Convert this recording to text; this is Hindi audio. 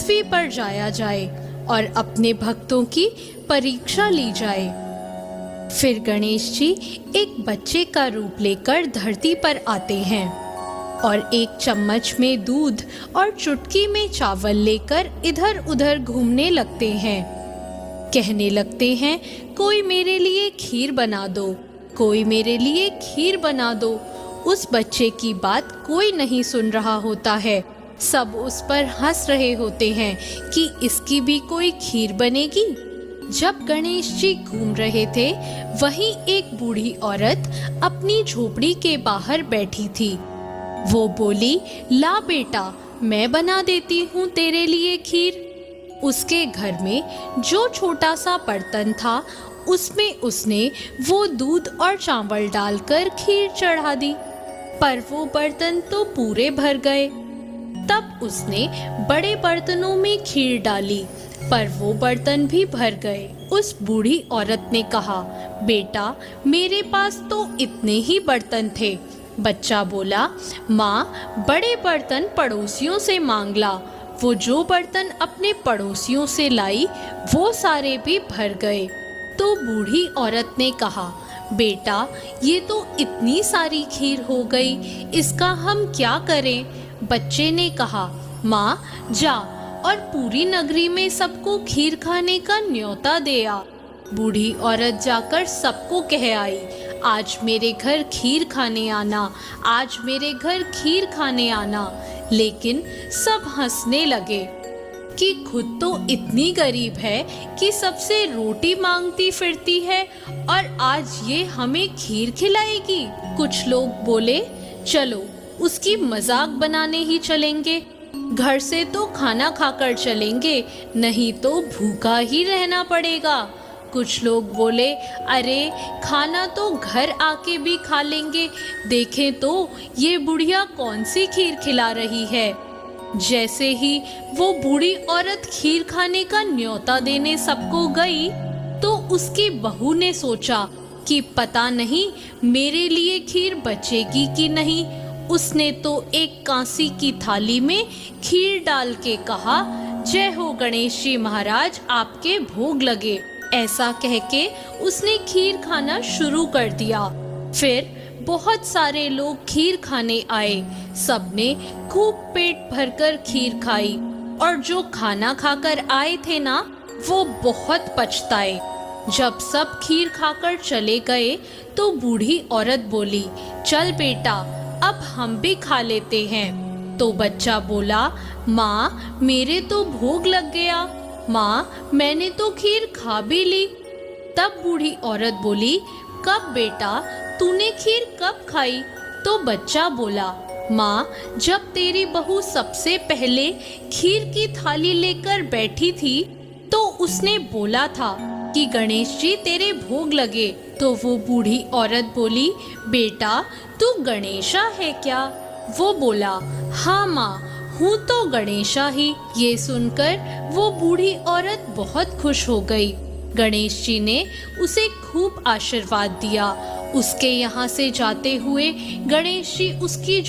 पृथ्वी पर जाया जाए और अपने भक्तों की परीक्षा ली जाए। फिर गणेश जी एक बच्चे का रूप लेकर धरती पर आते हैं और एक चम्मच में दूध और चुटकी में चावल लेकर इधर उधर घूमने लगते हैं। कहने लगते हैं, कोई मेरे लिए खीर बना दो, कोई मेरे लिए खीर बना दो। उस बच्चे की बात कोई नहीं सुन रहा होता है। सब उस पर हंस रहे होते हैं कि इसकी भी कोई खीर बनेगी। जब गणेश जी घूम रहे थे, वहीं एक बूढ़ी औरत अपनी झोपड़ी के बाहर बैठी थी। वो बोली, ला बेटा, मैं बना देती हूँ तेरे लिए खीर। उसके घर में जो छोटा सा बर्तन था, उसमें उसने वो दूध और चावल डालकर खीर चढ़ा दी, पर वो बर्तन तो पूरे भर गए। तब उसने बड़े बर्तनों में खीर डाली, पर वो बर्तन भी भर गए। उस बूढ़ी औरत ने कहा, बेटा, मेरे पास तो इतने ही बर्तन थे। बच्चा बोला, माँ, बड़े बर्तन पड़ोसियों से मांग ला। वो जो बर्तन अपने पड़ोसियों से लाई, वो सारे भी भर गए। तो बूढ़ी औरत ने कहा, बेटा, ये तो इतनी सारी खीर हो गई, इसका हम क्या करें? बच्चे ने कहा, माँ, जा और पूरी नगरी में सबको खीर खाने का न्योता दे आ। बूढ़ी औरत जाकर सबको कह आई, आज मेरे घर खीर खाने आना, आज मेरे घर खीर खाने आना। लेकिन सब हंसने लगे कि खुद तो इतनी गरीब है कि सबसे रोटी मांगती फिरती है और आज ये हमें खीर खिलाएगी। कुछ लोग बोले, चलो उसकी मजाक बनाने ही चलेंगे, घर से तो खाना खाकर चलेंगे, नहीं तो भूखा ही रहना पड़ेगा। कुछ लोग बोले, अरे खाना तो घर आके भी खा लेंगे, देखें तो ये बुढ़िया कौन सी खीर खिला रही है। जैसे ही वो बूढ़ी औरत खीर खाने का न्योता देने सबको गई, तो उसकी बहू ने सोचा कि पता नहीं मेरे लिए खीर बचेगी कि नहीं। उसने तो एक कांसी की थाली में खीर डाल के कहा, जय हो गणेश जी महाराज, आपके भोग लगे। ऐसा कह के उसने खीर खाना शुरू कर दिया। फिर बहुत सारे लोग खीर खाने आए। सबने खूब पेट भरकर खीर खाई और जो खाना खाकर आए थे ना, वो बहुत पछताए। जब सब खीर खाकर चले गए, तो बूढ़ी औरत बोली, चल बेटा, अब हम भी खा लेते हैं। तो बच्चा बोला, माँ, मेरे तो भोग लग गया। माँ, मैंने तो खीर खा भी ली। तब बूढ़ी औरत बोली, कब बेटा, तूने खीर कब खाई? तो बच्चा बोला, माँ, जब तेरी बहू सबसे पहले खीर की थाली लेकर बैठी थी, तो उसने बोला था कि गणेश जी तेरे भोग लगे। तो वो बूढ़ी औरत बोली, बेटा, तू गणेशा है क्या? वो बोला, हाँ माँ, हूँ तो गणेशा ही। ये सुनकर वो बूढ़ी औरत बहुत खुश हो गई। गणेश जी ने उसे खूब आशीर्वाद दिया। उसके यहाँ से जाते हुए गणेश जी उसकी